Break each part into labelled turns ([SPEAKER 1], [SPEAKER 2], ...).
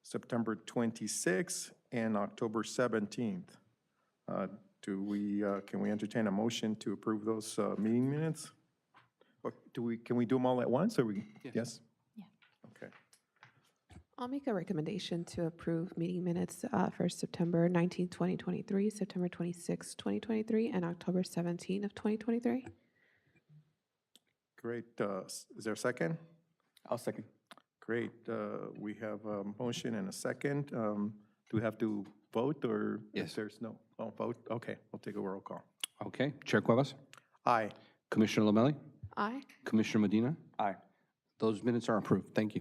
[SPEAKER 1] September 26th, and October 17th. Can we entertain a motion to approve those meeting minutes? Or can we do them all at once, or we? Yes?
[SPEAKER 2] Yeah.
[SPEAKER 1] Okay.
[SPEAKER 3] I'll make a recommendation to approve meeting minutes for September 19th, 2023, September 26th, 2023, and October 17th of 2023.
[SPEAKER 1] Great. Is there a second?
[SPEAKER 4] I'll second.
[SPEAKER 1] Great. We have a motion and a second. Do we have to vote, or?
[SPEAKER 4] Yes.
[SPEAKER 1] If there's no, vote? Okay, we'll take a roll call.
[SPEAKER 5] Okay, Chair Cuevas,
[SPEAKER 1] Aye.
[SPEAKER 5] Commissioner Lomelli,
[SPEAKER 3] Aye.
[SPEAKER 5] Commissioner Medina,
[SPEAKER 4] Aye.
[SPEAKER 5] those minutes are approved. Thank you.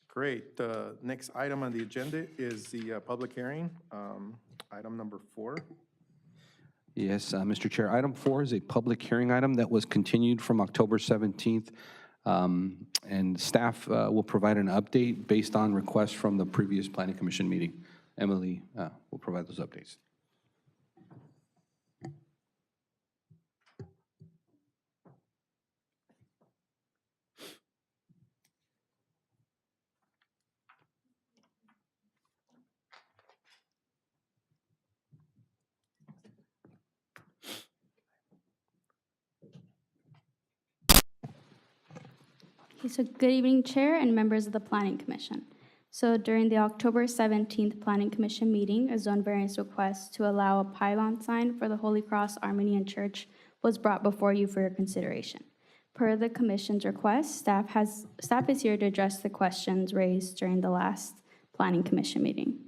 [SPEAKER 1] Great. Next item on the agenda is the public hearing, item number 4.
[SPEAKER 5] Yes, Mr. Chair, item 4 is a public hearing item that was continued from October 17th, and staff will provide an update based on requests from the previous Planning Commission meeting. Emily will provide those updates.
[SPEAKER 2] Okay, so good evening, Chair and members of the Planning Commission. So during the October 17th Planning Commission meeting, a zone variance request to allow a pylon sign for the Holy Cross Armenian Church was brought before you for your consideration. Per the Commission's request, staff is here to address the questions raised during the last Planning Commission meeting.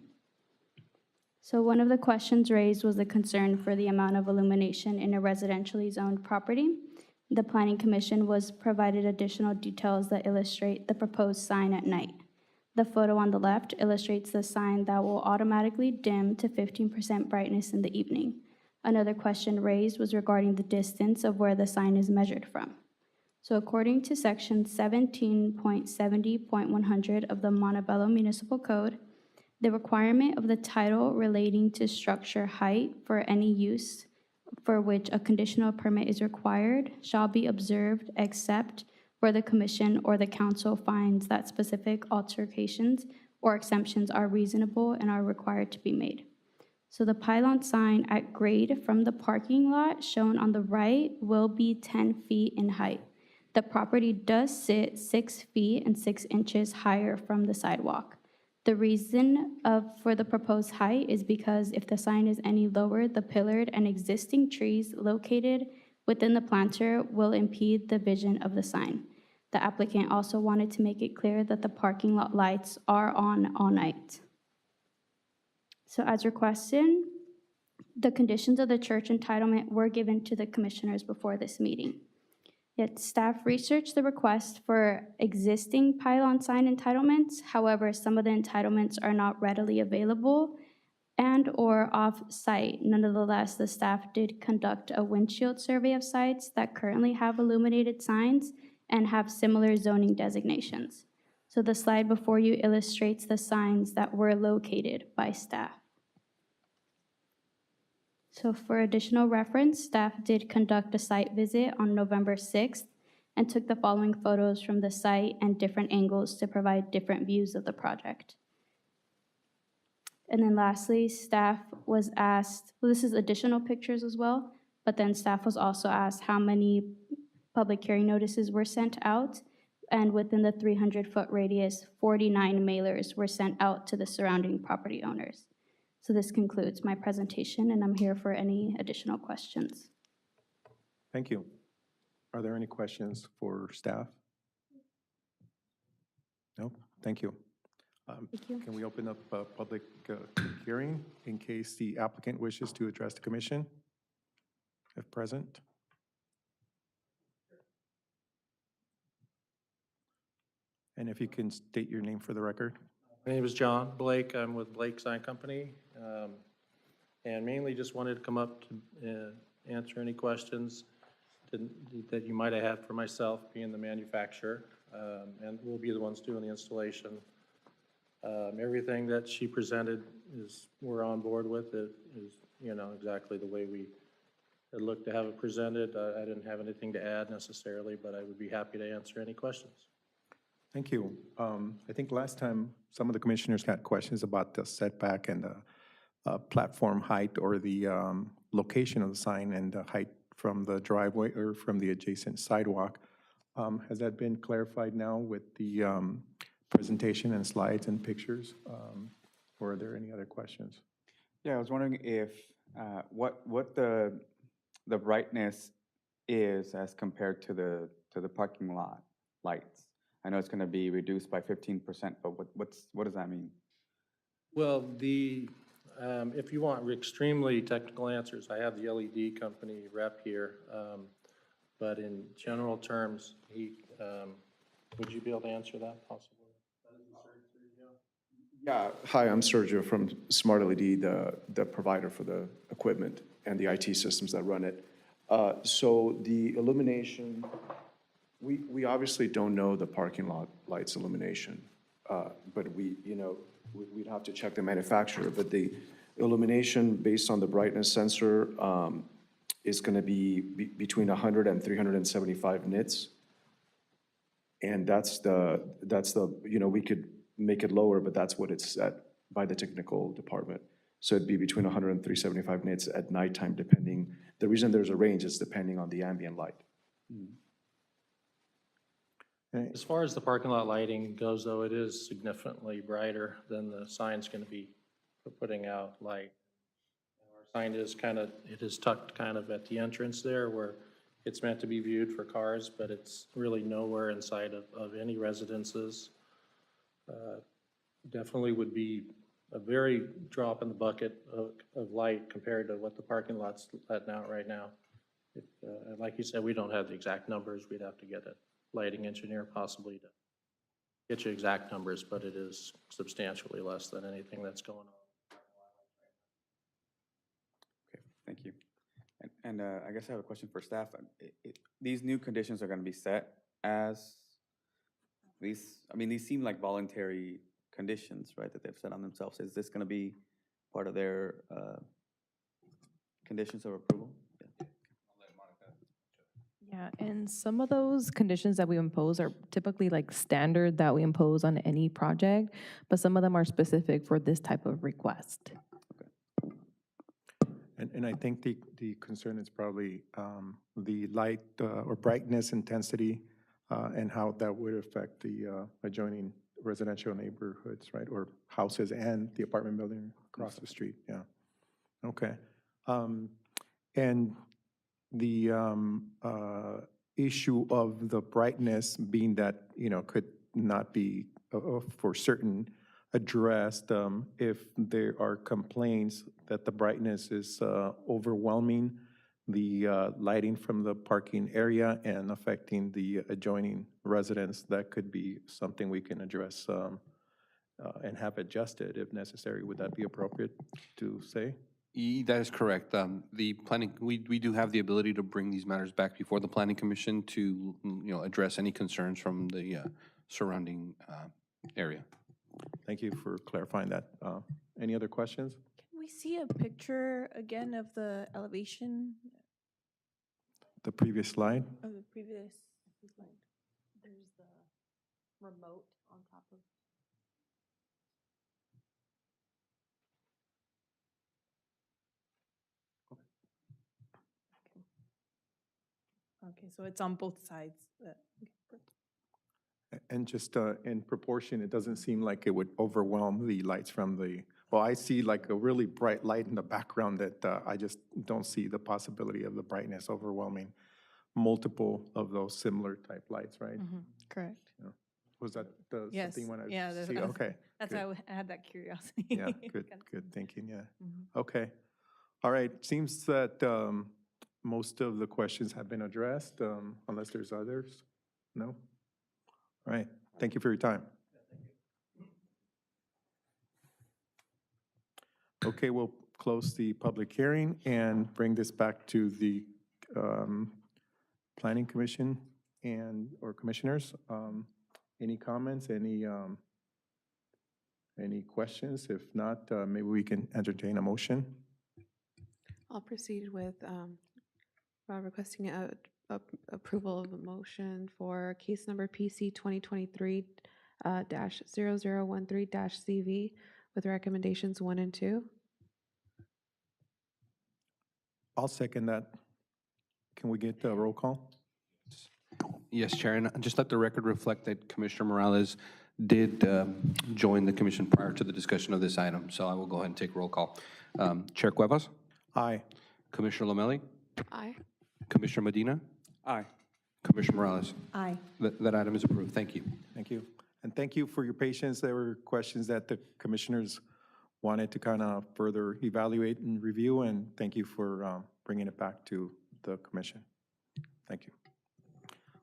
[SPEAKER 2] So one of the questions raised was the concern for the amount of illumination in a residentially zoned property. The Planning Commission was provided additional details that illustrate the proposed sign at night. The photo on the left illustrates the sign that will automatically dim to 15% brightness in the evening. Another question raised was regarding the distance of where the sign is measured from. So according to section 17.70.100 of the Montebello Municipal Code, the requirement of the title relating to structure height for any use for which a conditional permit is required shall be observed except where the Commission or the Council finds that specific alterations or exemptions are reasonable and are required to be made. So the pylon sign at grade from the parking lot shown on the right will be 10 feet in height. The property does sit 6 feet and 6 inches higher from the sidewalk. The reason for the proposed height is because if the sign is any lower, the pillared and existing trees located within the planter will impede the vision of the sign. The applicant also wanted to make it clear that the parking lot lights are on all night. So as requested, the conditions of the church entitlement were given to the commissioners before this meeting. Yet staff researched the request for existing pylon sign entitlements. However, some of the entitlements are not readily available and or off-site. Nonetheless, the staff did conduct a windshield survey of sites that currently have illuminated signs and have similar zoning designations. So the slide before you illustrates the signs that were located by staff. So for additional reference, staff did conduct a site visit on November 6th and took the following photos from the site and different angles to provide different views of the project. And then lastly, staff was asked, well, this is additional pictures as well, but then staff was also asked how many public hearing notices were sent out, and within the 300-foot radius, 49 mailers were sent out to the surrounding property owners. So this concludes my presentation, and I'm here for any additional questions.
[SPEAKER 1] Thank you. Are there any questions for staff? No? Thank you.
[SPEAKER 2] Thank you.
[SPEAKER 1] Can we open up a public hearing in case the applicant wishes to address the commission, if present? And if you can state your name for the record.
[SPEAKER 6] My name is John Blake. I'm with Blake Sign Company, and mainly just wanted to come up to answer any questions that you might have had for myself, being the manufacturer, and we'll be the ones doing the installation. Everything that she presented we're on board with. It is, exactly the way we had looked to have it presented. I didn't have anything to add necessarily, but I would be happy to answer any questions.
[SPEAKER 1] Thank you. I think last time, some of the commissioners had questions about the setback and the platform height or the location of the sign and the height from the driveway or from the adjacent sidewalk. Has that been clarified now with the presentation and slides and pictures? Or are there any other questions?
[SPEAKER 4] Yeah, I was wondering if, what the brightness is as compared to the parking lot lights. I know it's gonna be reduced by 15%, but what does that mean?
[SPEAKER 6] Well, if you want extremely technical answers, I have the LED company rep here. But in general terms, would you be able to answer that possibly?
[SPEAKER 7] Yeah, hi, I'm Sergio from Smart LED, the provider for the equipment and the IT systems that run it. So the illumination, we obviously don't know the parking lot lights illumination, but we'd have to check the manufacturer. But the illumination based on the brightness sensor is going to be between 100 and 375 nits. And that's the, we could make it lower, but that's what it's set by the technical department. So it'd be between 100 and 375 nits at nighttime, depending. The reason there's a range is depending on the ambient light.
[SPEAKER 6] As far as the parking lot lighting goes, though, it is significantly brighter than the sign's going to be putting out light. Our sign is it is tucked kind of at the entrance there where it's meant to be viewed for cars, but it's really nowhere inside of any residences. Definitely would be a very drop in the bucket of light compared to what the parking lot's letting out right now. Like you said, we don't have the exact numbers. We'd have to get a lighting engineer possibly to get you exact numbers, but it is substantially less than anything that's going on.
[SPEAKER 4] Okay, thank you. And I guess I have a question for staff. These new conditions are going to be set as these seem like voluntary conditions, right, that they've set on themselves. Is this going to be part of their conditions of approval? Yeah.
[SPEAKER 8] Yeah, and some of those conditions that we impose are typically like standard that we impose on any project, but some of them are specific for this type of request.
[SPEAKER 1] And I think the concern is probably the light or brightness intensity and how that would affect the adjoining residential neighborhoods, right? Or houses and the apartment building across the street, yeah. Okay. And the issue of the brightness being that, could not be for certain addressed if there are complaints that the brightness is overwhelming the lighting from the parking area and affecting the adjoining residents. That could be something we can address and have adjusted if necessary. Would that be appropriate to say?
[SPEAKER 5] That is correct. The planning, we do have the ability to bring these matters back before the planning commission to, address any concerns from the surrounding area.
[SPEAKER 1] Thank you for clarifying that. Any other questions?
[SPEAKER 9] Can we see a picture again of the elevation
[SPEAKER 1] The previous slide?
[SPEAKER 9] of the previous slide? There's the remote on top of. Okay, so it's on both sides.
[SPEAKER 1] And just in proportion, it doesn't seem like it would overwhelm the lights from the, well, I see like a really bright light in the background that I just don't see the possibility of the brightness overwhelming multiple of those similar type lights, right?
[SPEAKER 9] Correct.
[SPEAKER 1] Was that the
[SPEAKER 9] Yes.
[SPEAKER 1] something you want
[SPEAKER 9] Yeah,
[SPEAKER 1] to
[SPEAKER 9] that's-
[SPEAKER 1] see? Okay.
[SPEAKER 9] That's
[SPEAKER 1] good.
[SPEAKER 9] why I had that curiosity.
[SPEAKER 1] Yeah, good thinking, yeah.
[SPEAKER 9] Mhm.
[SPEAKER 1] Okay. All right, seems that most of the questions have been addressed, unless there's others? No? All right, thank you for your time. Okay, we'll close the public hearing and bring this back to the Planning Commission or commissioners. Any comments, any questions? If not, maybe we can entertain a motion.
[SPEAKER 3] I'll proceed with requesting a approval of a motion for case number PC 2023 0013 CV with recommendations 1 and 2.
[SPEAKER 1] I'll second that. Can we get the roll call?
[SPEAKER 5] Yes, Chair, and just let the record reflect that Commissioner Morales did join the commission prior to the discussion of this item, so I will go ahead and take roll call. Chair Cuevas,
[SPEAKER 1] Aye.
[SPEAKER 5] Commissioner Lomelli,
[SPEAKER 3] Aye.
[SPEAKER 5] Commissioner Medina,
[SPEAKER 4] Aye.
[SPEAKER 5] Commissioner Morales.
[SPEAKER 9] Aye.
[SPEAKER 5] That item is approved. Thank you.
[SPEAKER 1] Thank you. And thank you for your patience. There were questions that the commissioners wanted to kind of further evaluate and review, and thank you for bringing it back to the commission. Thank you.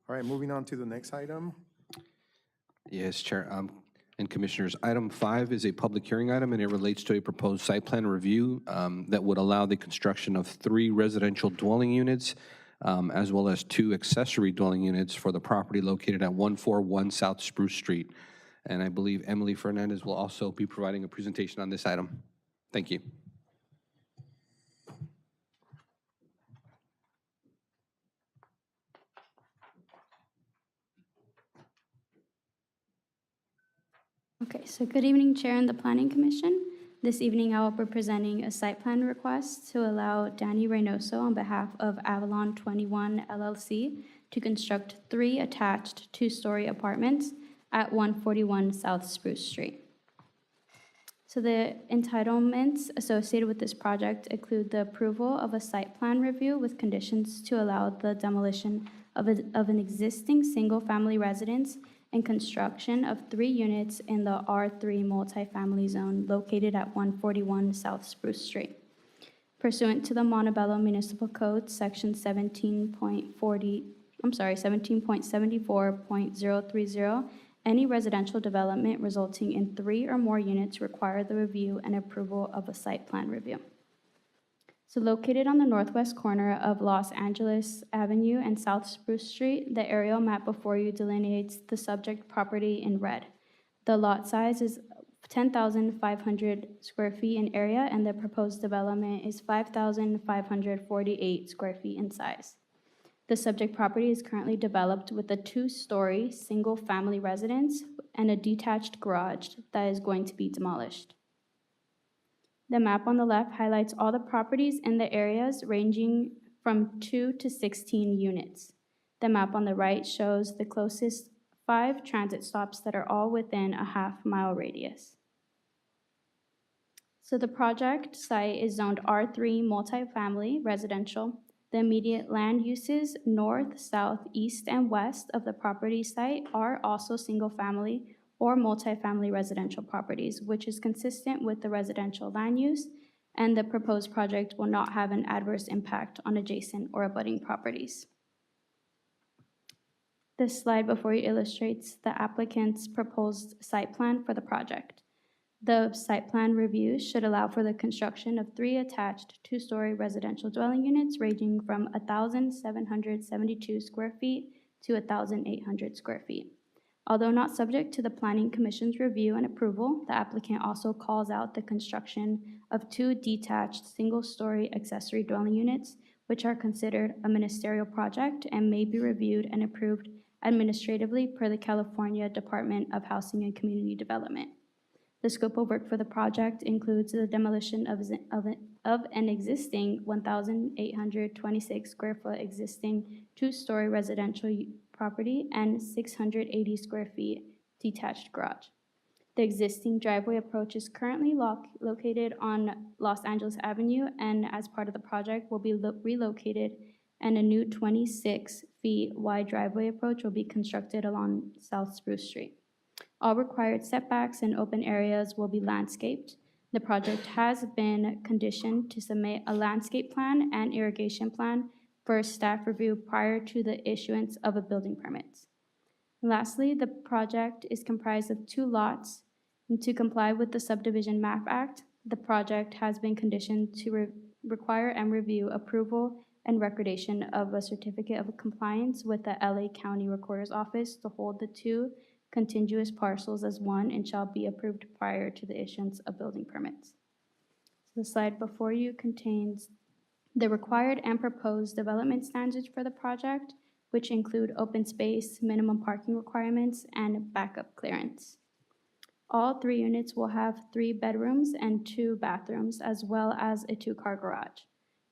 [SPEAKER 1] All right, moving on to the next item.
[SPEAKER 5] Yes, Chair. And Commissioners, item 5 is a public hearing item, and it relates to a proposed site plan review that would allow the construction of 3 residential dwelling units, as well as 2 accessory dwelling units for the property located at 141 South Spruce Street. And I believe Emily Fernandez will also be providing a presentation on this item. Thank you.
[SPEAKER 2] Okay, so good evening, Chair and the Planning Commission. This evening, I will be presenting a site plan request to allow Danny Reynoso on behalf of Avalon 21 LLC to construct 3 attached 2-story apartments at 141 South Spruce Street. So the entitlements associated with this project include the approval of a site plan review with conditions to allow the demolition of an existing single-family residence and construction of 3 units in the R3 multifamily zone located at 141 South Spruce Street. Pursuant to the Montebello Municipal Code, Section 17.74.030, any residential development resulting in 3 or more units require the review and approval of a site plan review. So located on the northwest corner of Los Angeles Avenue and South Spruce Street, the aerial map before you delineates the subject property in red. The lot size is 10,500 square feet in area, and the proposed development is 5,548 square feet in size. The subject property is currently developed with a 2-story single-family residence and a detached garage that is going to be demolished. The map on the left highlights all the properties in the areas ranging from 2 to 16 units. The map on the right shows the closest 5 transit stops that are all within a half-mile radius. So the project site is zoned R3 multifamily residential. The immediate land uses north, south, east, and west of the property site are also single-family or multifamily residential properties, which is consistent with the residential land use, and the proposed project will not have an adverse impact on adjacent or abutting properties. This slide before you illustrates the applicant's proposed site plan for the project. The site plan review should allow for the construction of 3 attached 2-story residential dwelling units ranging from 1,772 square feet to 1,800 square feet. Although not subject to the Planning Commission's review and approval, the applicant also calls out the construction of 2 detached single-story accessory dwelling units, which are considered a ministerial project and may be reviewed and approved administratively per the California Department of Housing and Community Development. The scope of work for the project includes the demolition of an existing 1,826 square foot existing 2-story residential property and 680 square feet detached garage. The existing driveway approach is currently located on Los Angeles Avenue, and as part of the project will be relocated, and a new 26 feet wide driveway approach will be constructed along South Spruce Street. All required setbacks and open areas will be landscaped. The project has been conditioned to submit a landscape plan and irrigation plan for staff review prior to the issuance of a building permit. Lastly, the project is comprised of 2 lots. And to comply with the Subdivision Map Act, the project has been conditioned to require and review approval and recordation of a certificate of compliance with the LA County Recorder's Office to hold the 2 contiguous parcels as one and shall be approved prior to the issuance of building permits. So the slide before you contains the required and proposed development standards for the project, which include open space, minimum parking requirements, and backup clearance. All 3 units will have 3 bedrooms and 2 bathrooms, as well as a 2-car garage.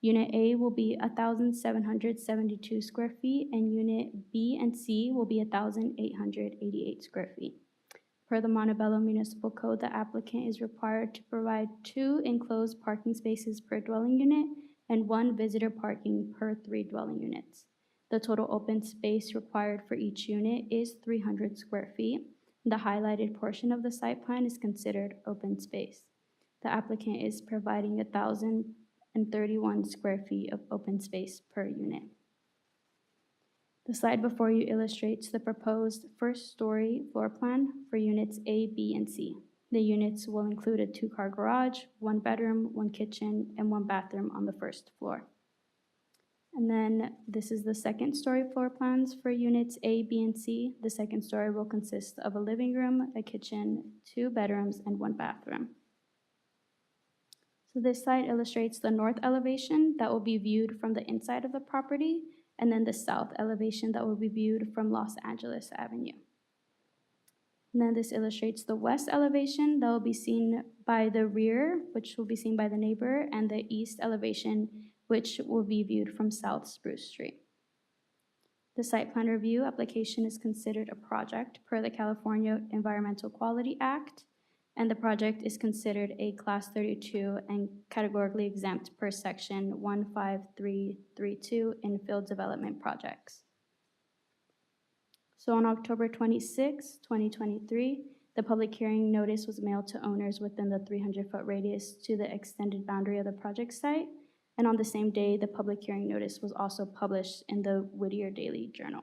[SPEAKER 2] Unit A will be 1,772 square feet, and Unit B and C will be 1,888 square feet. Per the Montebello Municipal Code, the applicant is required to provide 2 enclosed parking spaces per dwelling unit and 1 visitor parking per 3 dwelling units. The total open space required for each unit is 300 square feet. The highlighted portion of the site plan is considered open space. The applicant is providing 1,031 square feet of open space per unit. The slide before you illustrates the proposed first-story floor plan for units A, B, and C. The units will include a 2-car garage, 1 bedroom, 1 kitchen, and 1 bathroom on the first floor. And then this is the second-story floor plans for units A, B, and C. The second story will consist of a living room, a kitchen, 2 bedrooms, and 1 bathroom. So this slide illustrates the north elevation that will be viewed from the inside of the property, and then the south elevation that will be viewed from Los Angeles Avenue. And then this illustrates the west elevation that will be seen by the rear, which will be seen by the neighbor, and the east elevation, which will be viewed from South Spruce Street. The site plan review application is considered a project per the California Environmental Quality Act, and the project is considered a Class 32 and categorically exempt per Section 15332 infill development projects. So on October 26, 2023, the public hearing notice was mailed to owners within the 300-foot radius to the extended boundary of the project site. And on the same day, the public hearing notice was also published in the Whittier Daily Journal.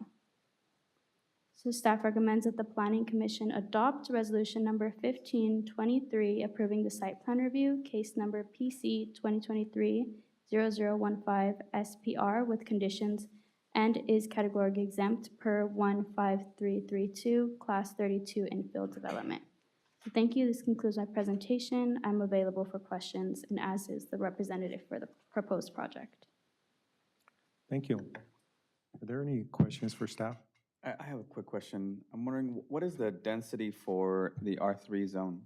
[SPEAKER 2] So staff recommends that the Planning Commission adopt resolution number 1523 approving the site plan review, case number PC 2023-0015 SPR with conditions and is categorically exempt per 15332 Class 32 infill development. So thank you. This concludes my presentation. I'm available for questions, and as is the representative for the proposed project.
[SPEAKER 1] Thank you. Are there any questions for staff?
[SPEAKER 4] I have a quick question. I'm wondering, what is the density for the R3 zone?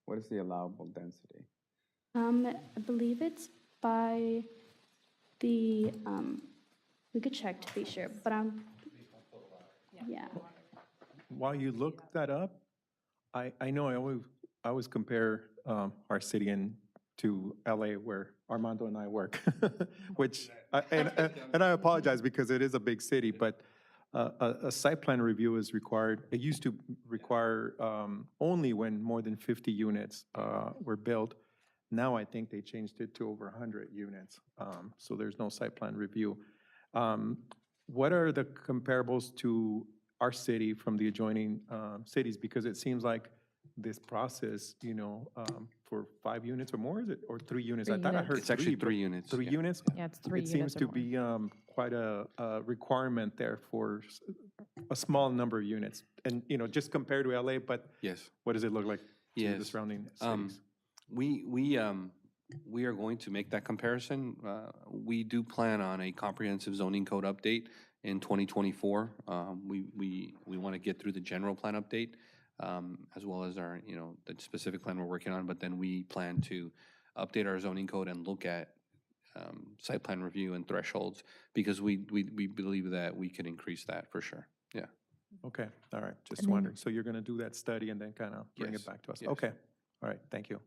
[SPEAKER 4] What is the allowable density?
[SPEAKER 2] I believe it's by the, we could check to be sure, but yeah.
[SPEAKER 1] While you look that up, I know I always compare our city to LA where Armando and I work, which, and I apologize because it is a big city, but a site plan review is required. It used to require only when more than 50 units were built. Now I think they changed it to over 100 units, so there's no site plan review. What are the comparables to our city from the adjoining cities? Because it seems like this process, for 5 units or more, is it, or 3 units? I thought I heard
[SPEAKER 5] It's actually 3
[SPEAKER 1] but
[SPEAKER 5] units.
[SPEAKER 1] 3
[SPEAKER 5] yeah.
[SPEAKER 1] units?
[SPEAKER 8] Yeah, it's 3
[SPEAKER 1] It
[SPEAKER 8] units
[SPEAKER 1] seems
[SPEAKER 8] or
[SPEAKER 1] to
[SPEAKER 8] more.
[SPEAKER 1] be quite a requirement there for a small number of units. And, just compared to LA, but
[SPEAKER 5] Yes.
[SPEAKER 1] what does it look like to the
[SPEAKER 5] Yes.
[SPEAKER 1] surrounding
[SPEAKER 5] Um,
[SPEAKER 1] cities?
[SPEAKER 5] We are going to make that comparison. We do plan on a comprehensive zoning code update in 2024. We want to get through the general plan update, as well as our, the specific plan we're working on, but then we plan to update our zoning code and look at site plan review and thresholds, because we believe that we can increase that for sure. Yeah.
[SPEAKER 1] Okay, all right, just
[SPEAKER 8] And then-
[SPEAKER 1] wondering. So you're going to do that study and then kind of bring
[SPEAKER 5] Yes,
[SPEAKER 1] it back to us?
[SPEAKER 5] yes.
[SPEAKER 1] Okay, all right, thank you.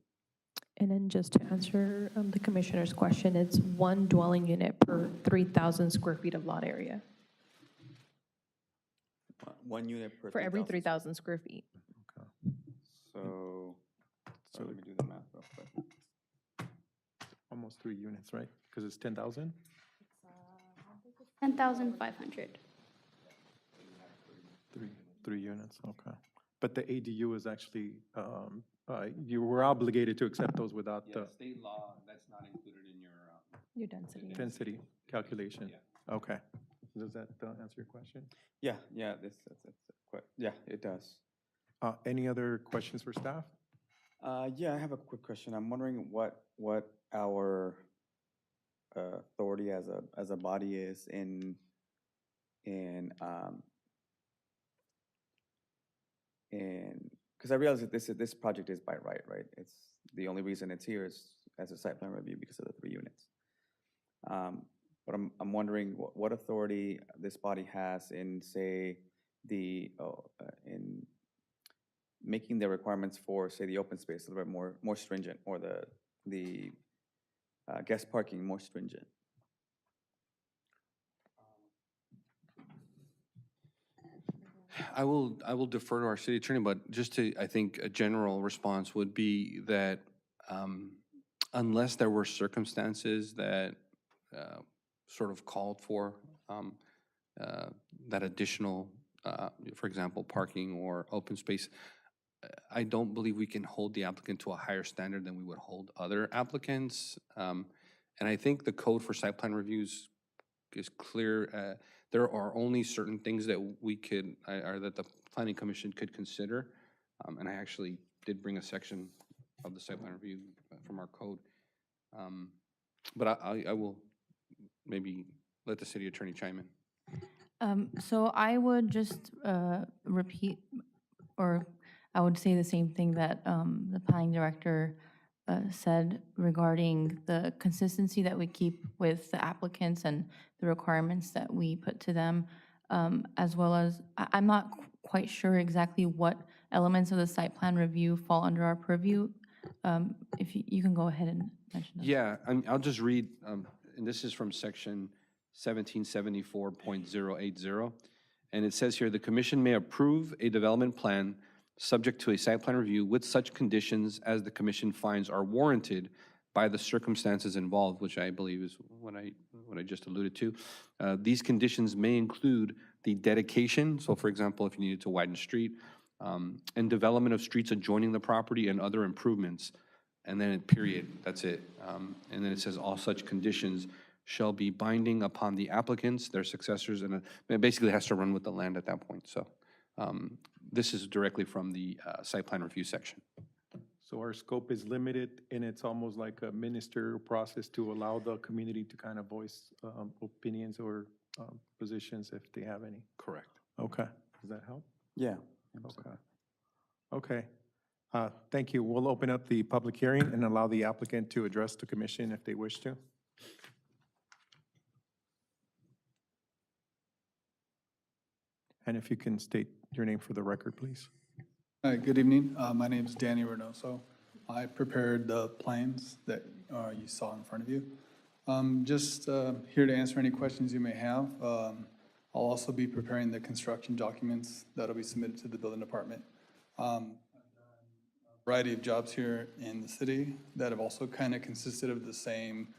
[SPEAKER 8] And then just to answer the commissioner's question, it's 1 dwelling unit per 3,000 square feet of lot area,
[SPEAKER 4] 1 unit per
[SPEAKER 8] for every
[SPEAKER 4] 3,000.
[SPEAKER 8] 3,000 square feet.
[SPEAKER 4] So,
[SPEAKER 1] So
[SPEAKER 4] let me do the math real quick.
[SPEAKER 1] almost 3 units, right? Because it's 10,000?
[SPEAKER 2] 10,500.
[SPEAKER 1] 3 units, okay. But the ADU is actually, you were obligated to accept those without the
[SPEAKER 5] State law, that's not included in your.
[SPEAKER 8] Your density.
[SPEAKER 1] density calculation? Okay. Does that answer your question?
[SPEAKER 4] Yeah, that's quite, yeah, it does.
[SPEAKER 1] Any other questions for staff?
[SPEAKER 4] Yeah, I have a quick question. I'm wondering what our authority as a body is in, because I realize that this project is by right? It's, the only reason it's here is as a site plan review because of the 3 units. But I'm wondering what authority this body has in, say, in making the requirements for, say, the open space a little bit more stringent, or the guest parking more stringent.
[SPEAKER 5] I will defer to our city attorney, but just to, I think a general response would be that unless there were circumstances that sort of called for that additional, for example, parking or open space, I don't believe we can hold the applicant to a higher standard than we would hold other applicants. And I think the code for site plan reviews is clear. There are only certain things that we could, or that the planning commission could consider. And I actually did bring a section of the site plan review from our code. But I will maybe let the city attorney chime in.
[SPEAKER 8] So I would just repeat, or I would say the same thing that the planning director said regarding the consistency that we keep with the applicants and the requirements that we put to them, as well as, I'm not quite sure exactly what elements of the site plan review fall under our purview. If you can go ahead and mention those.
[SPEAKER 5] Yeah, I'll just read, and this is from section 1774.080. And it says here, the commission may approve a development plan subject to a site plan review with such conditions as the commission finds are warranted by the circumstances involved, which I believe is what I just alluded to. These conditions may include the dedication, so for example, if you needed to widen the street, and development of streets adjoining the property and other improvements, and then period, that's it. And then it says all such conditions shall be binding upon the applicants, their successors, and it basically has to run with the land at that point. So this is directly from the site plan review section.
[SPEAKER 1] So our scope is limited, and it's almost like a ministerial process to allow the community to kind of voice opinions or positions if they have any.
[SPEAKER 5] Correct.
[SPEAKER 1] Okay, does that help?
[SPEAKER 4] Yeah.
[SPEAKER 1] Okay. Okay. Thank you. We'll open up the public hearing and allow the applicant to address the commission if they wish to. And if you can state your name for the record, please.
[SPEAKER 10] Hi, good evening. My name is Danny Reynoso. I prepared the plans that you saw in front of you. Just here to answer any questions you may have. I'll also be preparing the construction documents that'll be submitted to the building department. I've done a variety of jobs here in the city that have also kind of consisted of the same,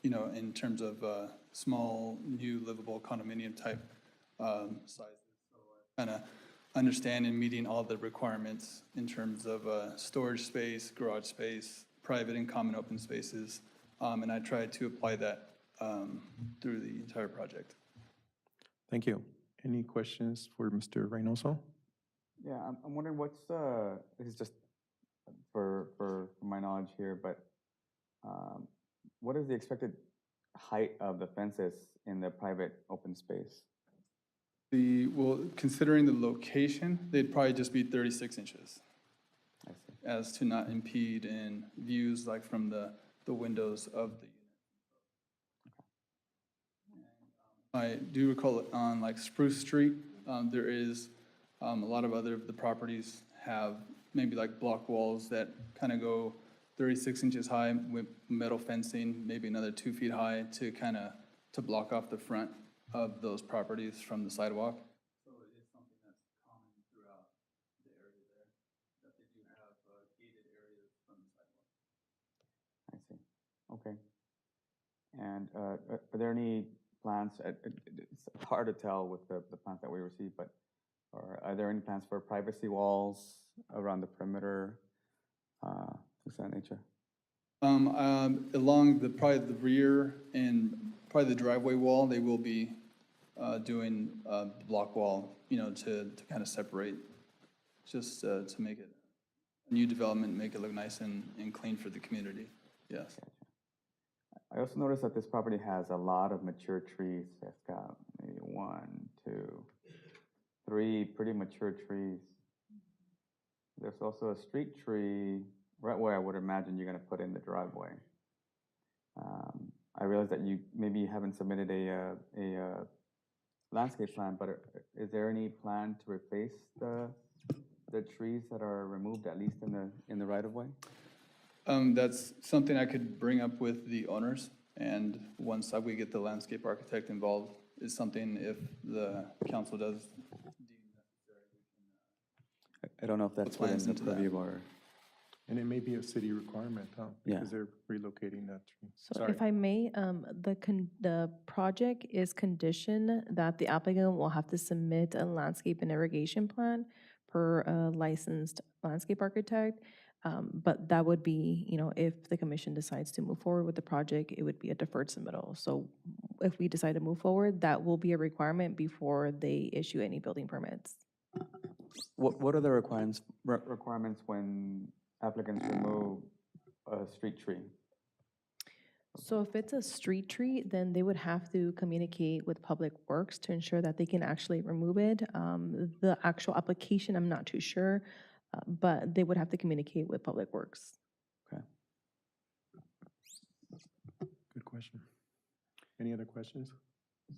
[SPEAKER 10] in terms of small, new, livable condominium type sizes. So I kind of understand and meeting all the requirements in terms of storage space, garage space, private and common open spaces. And I try to apply that through the entire project.
[SPEAKER 1] Thank you. Any questions for Mr. Reynoso?
[SPEAKER 4] Yeah, I'm wondering what's, this is just for my knowledge here, but what is the expected height of the fences in the private open space?
[SPEAKER 10] Well, considering the location, they'd probably just be 36 inches
[SPEAKER 4] I see.
[SPEAKER 10] as to not impede in views like from the windows of the unit. I do recall on like Spruce Street, there is a lot of other of the properties have maybe like block walls that kind of go 36 inches high with metal fencing, maybe another 2 feet high to kind of to block off the front of those properties from the sidewalk. So it is something that's common throughout the area there, that they do have gated areas from the sidewalk.
[SPEAKER 4] I see. Okay. And are there any plans, it's hard to tell with the plans that we received, but are there any plans for privacy walls around the perimeter, things of that nature?
[SPEAKER 10] Along probably the rear and probably the driveway wall, they will be doing block wall, to kind of separate, just to make it, new development, make it look nice and clean for the community, yes.
[SPEAKER 4] I also noticed that this property has a lot of mature trees. It's got maybe 1, 2, 3 pretty mature trees. There's also a street tree right where I would imagine you're gonna put in the driveway. I realize that you maybe haven't submitted a landscape plan, but is there any plan to replace the trees that are removed, at least in the right of way?
[SPEAKER 10] That's something I could bring up with the owners, and once we get the landscape architect involved, is something if the council does.
[SPEAKER 4] I don't know if that's within
[SPEAKER 10] plans
[SPEAKER 4] the
[SPEAKER 10] into that.
[SPEAKER 4] purview of our.
[SPEAKER 1] And it may be a city requirement, huh?
[SPEAKER 4] Yeah.
[SPEAKER 1] Because they're relocating that tree.
[SPEAKER 9] So
[SPEAKER 1] Sorry.
[SPEAKER 9] if I may, the project is conditioned that the applicant will have to submit a landscape and irrigation plan per a licensed landscape architect. But that would be, if the commission decides to move forward with the project, it would be a deferred submittal. So if we decide to move forward, that will be a requirement before they issue any building permits.
[SPEAKER 4] What are the requirements when applicants remove a street tree?
[SPEAKER 9] So if it's a street tree, then they would have to communicate with Public Works to ensure that they can actually remove it. The actual application, I'm not too sure, but they would have to communicate with Public Works.
[SPEAKER 4] Okay.
[SPEAKER 1] Good question. Any other questions?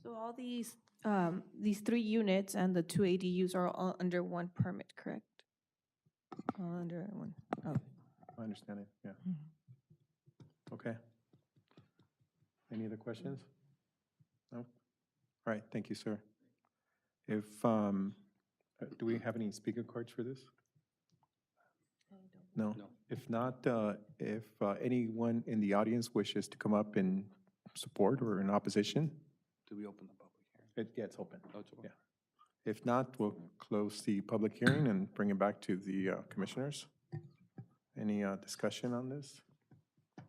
[SPEAKER 11] So all these 3 units and the 2 ADUs are all under one permit, correct? All under one. Oh.
[SPEAKER 1] I understand it, yeah. Okay. Any other questions? No? All right, thank you, sir. If, do we have any speaker cards for this? No? If not, if anyone in the audience wishes to come up in support or in opposition,
[SPEAKER 5] Do we open the public hearing?
[SPEAKER 1] it gets open.
[SPEAKER 5] Oh, it's open.
[SPEAKER 1] Yeah. If not, we'll close the public hearing and bring it back to the commissioners. Any discussion on this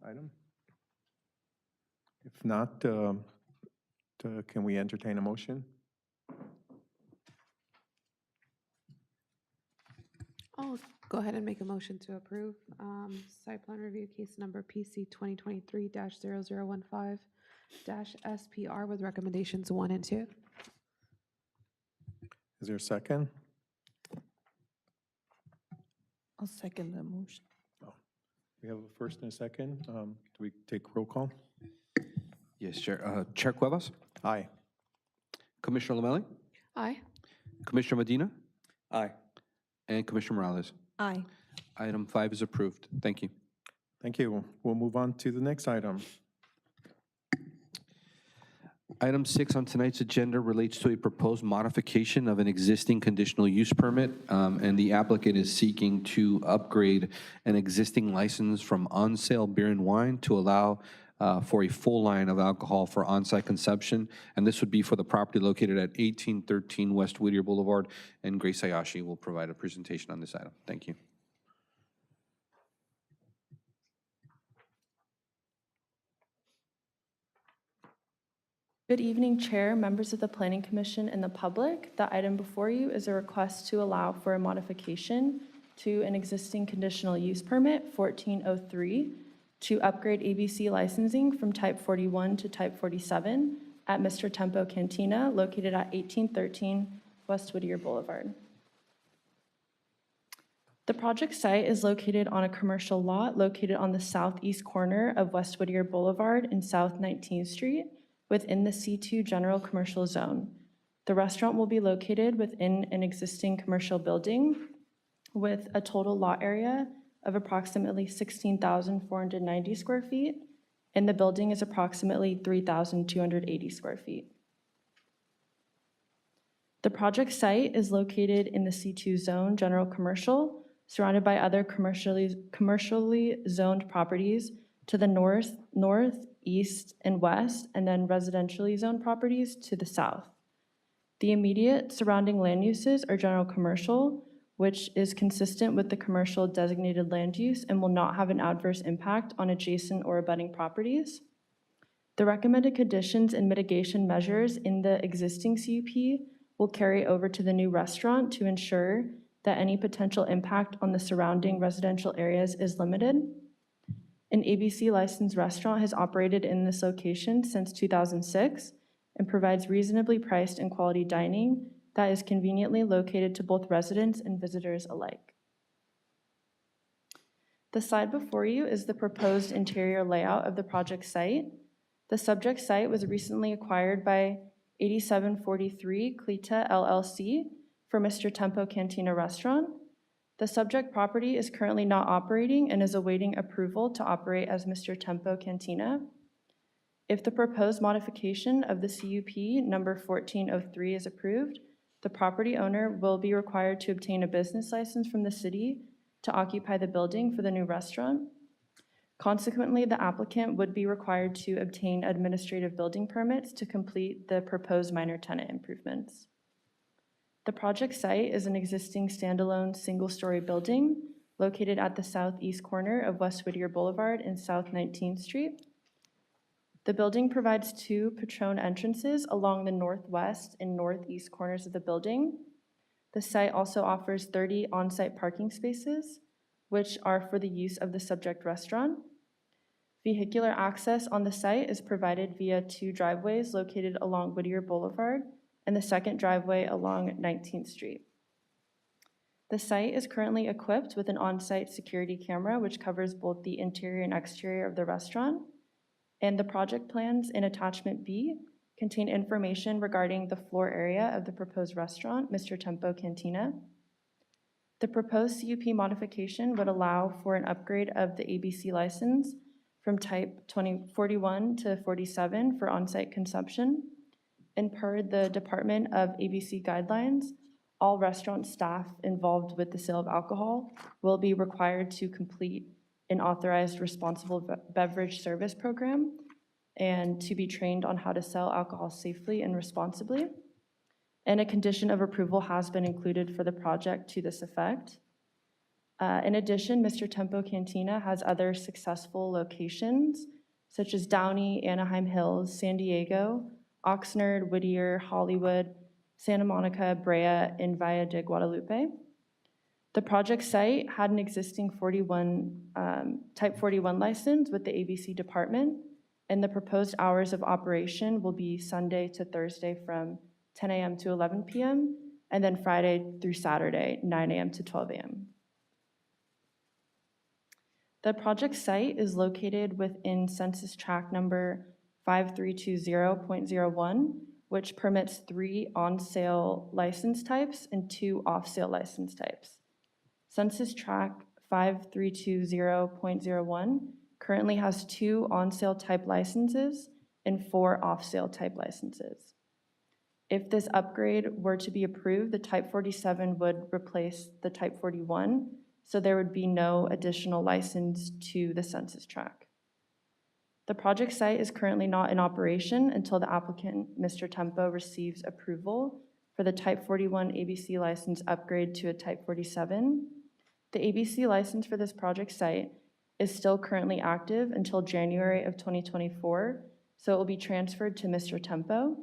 [SPEAKER 1] item? If not, can we entertain a motion?
[SPEAKER 3] I'll go ahead and make a motion to approve site plan review case number PC 2023-0015-SPR with recommendations 1 and 2.
[SPEAKER 1] Is there a second?
[SPEAKER 11] I'll second the motion.
[SPEAKER 1] We have a first and a second. Do we take roll call?
[SPEAKER 5] Yes, Chair. Chair Cuevas?
[SPEAKER 1] Aye.
[SPEAKER 5] Commissioner Lomelli?
[SPEAKER 3] Aye.
[SPEAKER 5] Commissioner Medina?
[SPEAKER 4] Aye.
[SPEAKER 5] And Commissioner Morales?
[SPEAKER 11] Aye.
[SPEAKER 5] Item 5 is approved. Thank you.
[SPEAKER 1] Thank you. We'll move on to the next item.
[SPEAKER 5] Item 6 on tonight's agenda relates to a proposed modification of an existing conditional use permit, and the applicant is seeking to upgrade an existing license from on-sale beer and wine to allow for a full line of alcohol for on-site consumption, and this would be for the property located at 1813 West Whittier Boulevard, and Grace Hayashi will provide a presentation on this item. Thank you.
[SPEAKER 2] Good evening, Chair, members of the Planning Commission, and the public. The item before you is a request to allow for a modification to an existing conditional use permit, 1403, to upgrade ABC licensing from Type 41 to Type 47 at Mr. Tempo Cantina, located at 1813 West Whittier Boulevard. The project site is located on a commercial lot located on the southeast corner of West Whittier Boulevard and South 19th Street, within the C2 General Commercial Zone. The restaurant will be located within an existing commercial building with a total lot area of approximately 16,490 square feet, and the building is approximately 3,280 square feet. The project site is located in the C2 Zone General Commercial, surrounded by other commercially zoned properties to the north, east, and west, and then residentially zoned properties to the south. The immediate surrounding land uses are general commercial, which is consistent with the commercial designated land use and will not have an adverse impact on adjacent or abutting properties. The recommended conditions and mitigation measures in the existing CUP will carry over to the new restaurant to ensure that any potential impact on the surrounding residential areas is limited.
[SPEAKER 12] An ABC licensed restaurant has operated in this location since 2006 and provides reasonably priced and quality dining that is conveniently located to both residents and visitors alike. The slide before you is the proposed interior layout of the project site. The subject site was recently acquired by 8743 Clita LLC for Mr. Tempo Cantina Restaurant. The subject property is currently not operating and is awaiting approval to operate as Mr. Tempo Cantina. If the proposed modification of the CUP number 1403 is approved, the property owner will be required to obtain a business license from the city to occupy the building for the new restaurant. Consequently, the applicant would be required to obtain administrative building permits to complete the proposed minor tenant improvements. The project site is an existing standalone single-story building located at the southeast corner of West Whittier Boulevard and South 19th Street. The building provides two Patron entrances along the northwest and northeast corners of the building. The site also offers 30 on-site parking spaces, which are for the use of the subject restaurant. Vehicular access on the site is provided via two driveways located along Whittier Boulevard and the second driveway along 19th Street. The site is currently equipped with an on-site security camera, which covers both the interior and exterior of the restaurant. And the project plans in attachment B contain information regarding the floor area of the proposed restaurant, Mr. Tempo Cantina. The proposed CUP modification would allow for an upgrade of the ABC license from type 41 to 47 for on-site consumption. And per the Department of ABC guidelines, all restaurant staff involved with the sale of alcohol will be required to complete an authorized responsible beverage service program and to be trained on how to sell alcohol safely and responsibly. And a condition of approval has been included for the project to this effect. In addition, Mr. Tempo Cantina has other successful locations, such as Downey, Anaheim Hills, San Diego, Oxnard, Whittier, Hollywood, Santa Monica, Brea, and Valle de Guadalupe. The project site had an existing Type 41 license with the ABC department, and the proposed hours of operation will be Sunday to Thursday from 10 a.m. to 11 p.m., and then Friday through Saturday, 9 a.m. to 12 a.m. The project site is located within Census Tract number 5320.01, which permits 3 on-sale license types and 2 off-sale license types. Census Tract 5320.01 currently has 2 on-sale type licenses and 4 off-sale type licenses. If this upgrade were to be approved, the Type 47 would replace the Type 41, so there would be no additional license to the census tract. The project site is currently not in operation until the applicant, Mr. Tempo, receives approval for the Type 41 ABC license upgrade to a Type 47. The ABC license for this project site is still currently active until January of 2024, so it will be transferred to Mr. Tempo.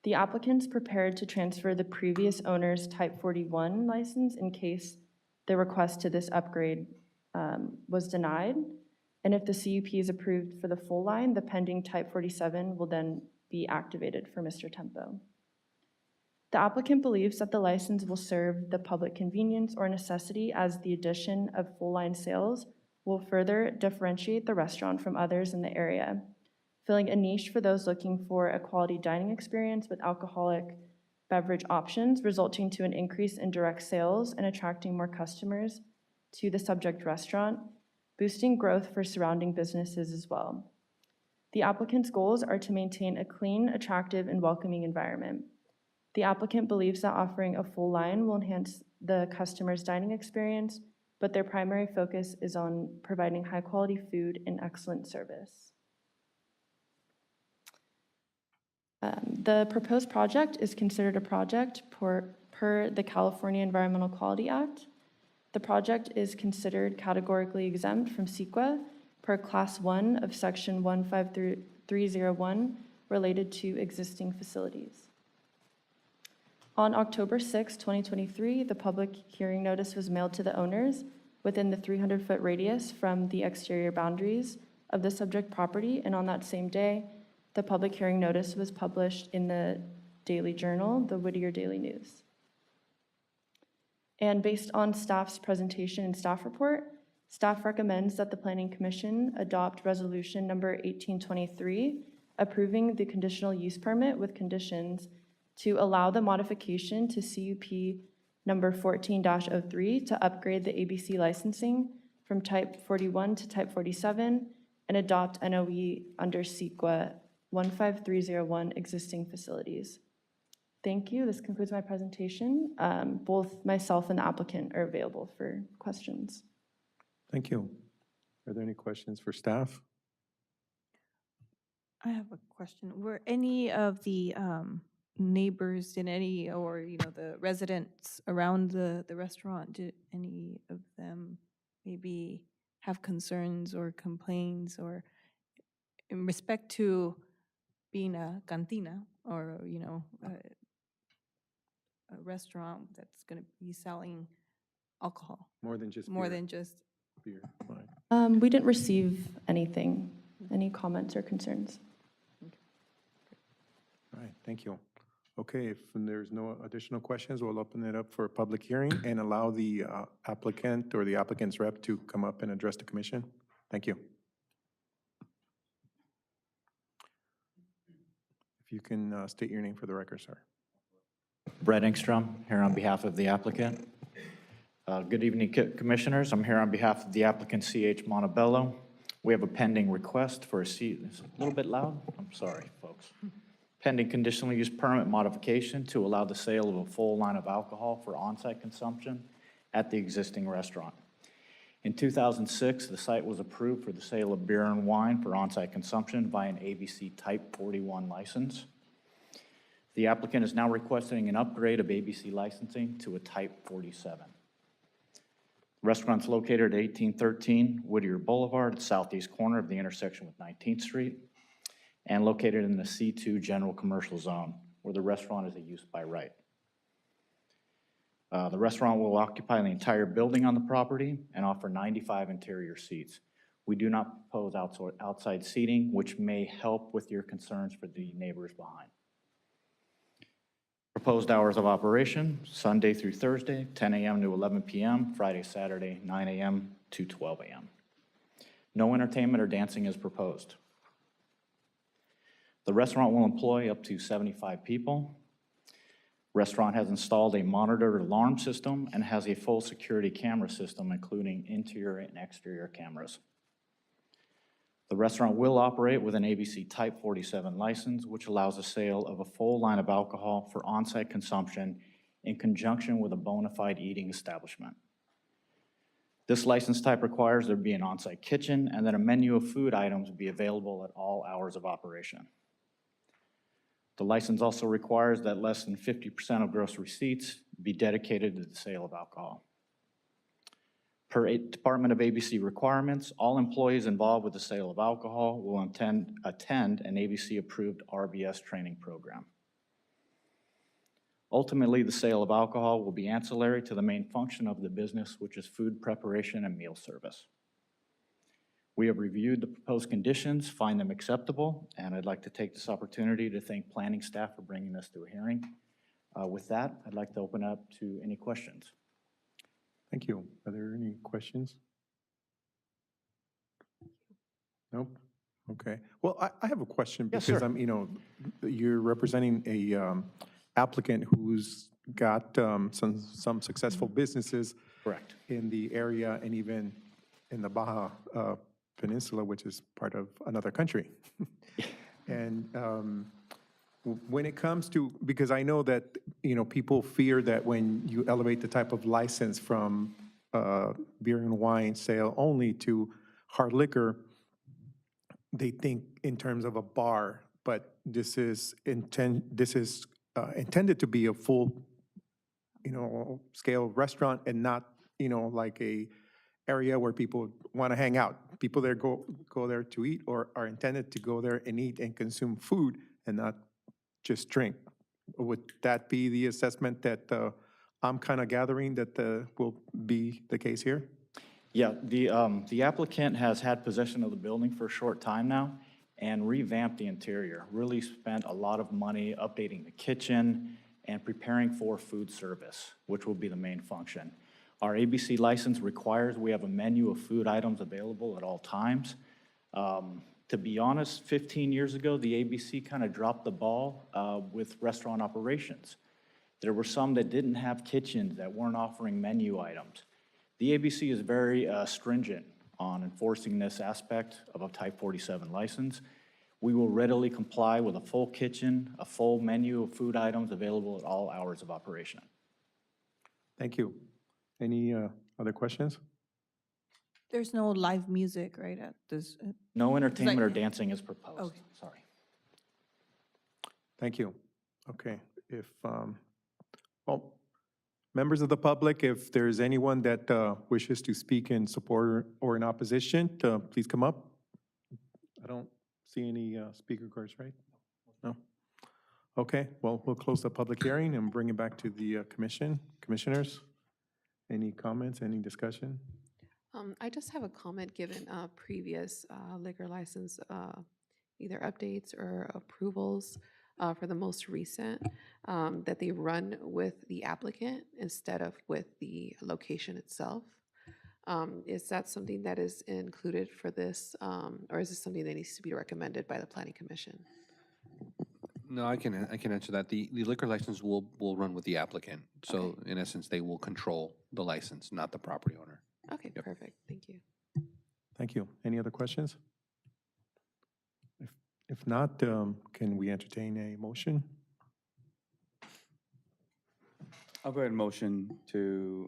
[SPEAKER 12] The applicant's prepared to transfer the previous owner's Type 41 license in case the request to this upgrade was denied. And if the CUP is approved for the full line, the pending Type 47 will then be activated for Mr. Tempo. The applicant believes that the license will serve the public convenience or necessity, as the addition of full-line sales will further differentiate the restaurant from others in the area, filling a niche for those looking for a quality dining experience with alcoholic beverage options, resulting to an increase in direct sales and attracting more customers to the subject restaurant, boosting growth for surrounding businesses as well. The applicant's goals are to maintain a clean, attractive, and welcoming environment. The applicant believes that offering a full line will enhance the customer's dining experience, but their primary focus is on providing high-quality food and excellent service. The proposed project is considered a project per the California Environmental Quality Act. The project is considered categorically exempt from CEQA per Class 1 of Section 15301 related to existing facilities. On October 6, 2023, the public hearing notice was mailed to the owners within the 300-foot radius from the exterior boundaries of the subject property, and on that same day, the public hearing notice was published in the Daily Journal, the Whittier Daily News. And based on staff's presentation and staff report, staff recommends that the Planning Commission adopt Resolution Number 1823, approving the conditional use permit with conditions to allow the modification to CUP number 14-03 to upgrade the ABC licensing from type 41 to type 47 and adopt NOE under CEQA 15301 existing facilities. Thank you. This concludes my presentation. Both myself and the applicant are available for questions.
[SPEAKER 1] Thank you. Are there any questions for staff?
[SPEAKER 11] I have a question. Were any of the neighbors in any, or, the residents around the restaurant, did any of them maybe have concerns or complaints, or in respect to being a cantina or, a restaurant that's going to be selling alcohol,
[SPEAKER 1] More than just
[SPEAKER 11] more
[SPEAKER 1] beer.
[SPEAKER 11] than just,
[SPEAKER 1] Beer. Fine.
[SPEAKER 12] We didn't receive anything, any comments or concerns.
[SPEAKER 1] All right, thank you. Okay, if there's no additional questions, we'll open it up for a public hearing and allow the applicant or the applicant's rep to come up and address the commission. Thank you. If you can state your name for the record, sir.
[SPEAKER 13] Brett Engstrom, here on behalf of the applicant. Good evening, Commissioners. I'm here on behalf of the applicant, CH Montebello. We have a pending request for a seat. Is it a little bit loud? I'm sorry, folks. Pending conditional use permit modification to allow the sale of a full line of alcohol for on-site consumption at the existing restaurant. In 2006, the site was approved for the sale of beer and wine for on-site consumption by an ABC Type 41 license. The applicant is now requesting an upgrade of ABC licensing to a Type 47. The restaurant's located at 1813 Whittier Boulevard, southeast corner of the intersection with 19th Street, and located in the C2 General Commercial Zone, where the restaurant is a use by right. The restaurant will occupy the entire building on the property and offer 95 interior seats. We do not propose outside seating, which may help with your concerns for the neighbors behind. Proposed hours of operation, Sunday through Thursday, 10 a.m. to 11 p.m., Friday, Saturday, 9 a.m. to 12 a.m. No entertainment or dancing is proposed. The restaurant will employ up to 75 people. Restaurant has installed a monitored alarm system and has a full security camera system, including interior and exterior cameras. The restaurant will operate with an ABC Type 47 license, which allows the sale of a full line of alcohol for on-site consumption in conjunction with a bona fide eating establishment. This license type requires there be an on-site kitchen and that a menu of food items be available at all hours of operation. The license also requires that less than 50% of gross receipts be dedicated to the sale of alcohol. Per Department of ABC requirements, all employees involved with the sale of alcohol will attend an ABC-approved RBS training program. Ultimately, the sale of alcohol will be ancillary to the main function of the business, which is food preparation and meal service. We have reviewed the proposed conditions, find them acceptable, and I'd like to take this opportunity to thank planning staff for bringing this to a hearing. With that, I'd like to open up to any questions.
[SPEAKER 1] Thank you. Are there any questions? Nope. Okay. Well, I have a question
[SPEAKER 13] Yes,
[SPEAKER 1] because
[SPEAKER 13] sir.
[SPEAKER 1] You're representing a applicant who's got some successful businesses
[SPEAKER 13] Correct.
[SPEAKER 1] in the area and even in the Baja Peninsula, which is part of another country. And when it comes to, because I know that, people fear that when you elevate the type of license from beer and wine sale only to hard liquor, they think in terms of a bar, but this is intended to be a full, scale restaurant and not, like a area where people want to hang out. People there go there to eat or are intended to go there and eat and consume food and not just drink. Would that be the assessment that I'm kind of gathering that will be the case here?
[SPEAKER 13] Yeah, the applicant has had possession of the building for a short time now and revamped the interior. Really spent a lot of money updating the kitchen and preparing for food service, which will be the main function. Our ABC license requires we have a menu of food items available at all times. To be honest, 15 years ago, the ABC kind of dropped the ball with restaurant operations. There were some that didn't have kitchens, that weren't offering menu items. The ABC is very stringent on enforcing this aspect of a Type 47 license. We will readily comply with a full kitchen, a full menu of food items available at all hours of operation.
[SPEAKER 1] Thank you. Any other questions?
[SPEAKER 11] There's no live music, right, at this?
[SPEAKER 13] No entertainment or dancing is proposed,
[SPEAKER 11] Okay.
[SPEAKER 13] sorry.
[SPEAKER 1] Thank you. Okay, if, well, members of the public, if there's anyone that wishes to speak in support or in opposition, please come up. I don't see any speaker cards, right? No? Okay, well, we'll close the public hearing and bring it back to the commission. Commissioners, any comments, any discussion?
[SPEAKER 3] I just have a comment given previous liquor license, either updates or approvals for the most recent, that they run with the applicant instead of with the location itself. Is that something that is included for this, or is this something that needs to be recommended by the planning commission?
[SPEAKER 5] No, I can answer that. The liquor license will run with the applicant. So in essence, they will control the license, not the property owner.
[SPEAKER 3] Okay, perfect, thank you.
[SPEAKER 1] Thank you. Any other questions? If not, can we entertain a motion?
[SPEAKER 4] I'll go ahead and motion to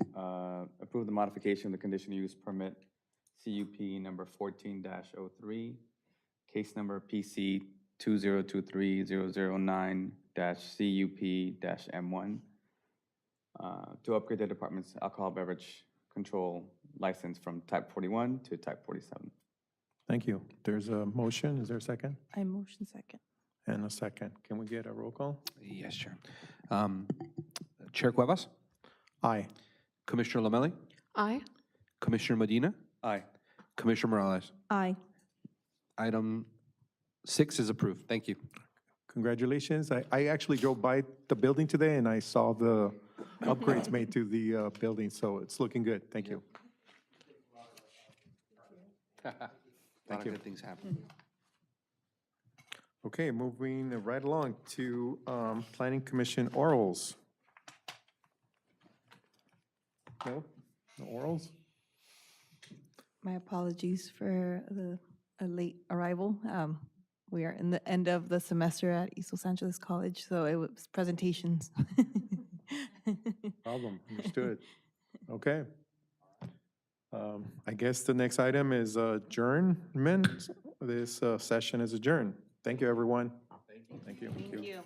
[SPEAKER 4] approve the modification of the conditional use permit, CUP number 14-03, case number PC 2023-009-CUP-M1, to upgrade the department's alcohol beverage control license from type 41 to type 47.
[SPEAKER 1] Thank you. There's a motion. Is there a second?
[SPEAKER 11] I motion second.
[SPEAKER 1] And a second. Can we get a roll call?
[SPEAKER 5] Yes, Chair. Chair Cuevas?
[SPEAKER 1] Aye.
[SPEAKER 5] Commissioner Lomelli?
[SPEAKER 3] Aye.
[SPEAKER 5] Commissioner Medina?
[SPEAKER 4] Aye.
[SPEAKER 5] Commissioner Morales?
[SPEAKER 11] Aye.
[SPEAKER 5] Item 6 is approved. Thank you.
[SPEAKER 1] Congratulations. I actually drove by the building today and I saw the upgrades made to the building, so it's looking good. Thank you.
[SPEAKER 5] A lot of good things happen.
[SPEAKER 1] Okay, moving right along to Planning Commission orals. No? No orals?
[SPEAKER 11] My apologies for a late arrival. We are in the end of the semester at East Los Angeles College, so it was presentations.
[SPEAKER 1] Problem, understood. Okay. I guess the next item is adjournment. This session is adjourned. Thank you, everyone. Thank you. Thank you.
[SPEAKER 11] Thank you.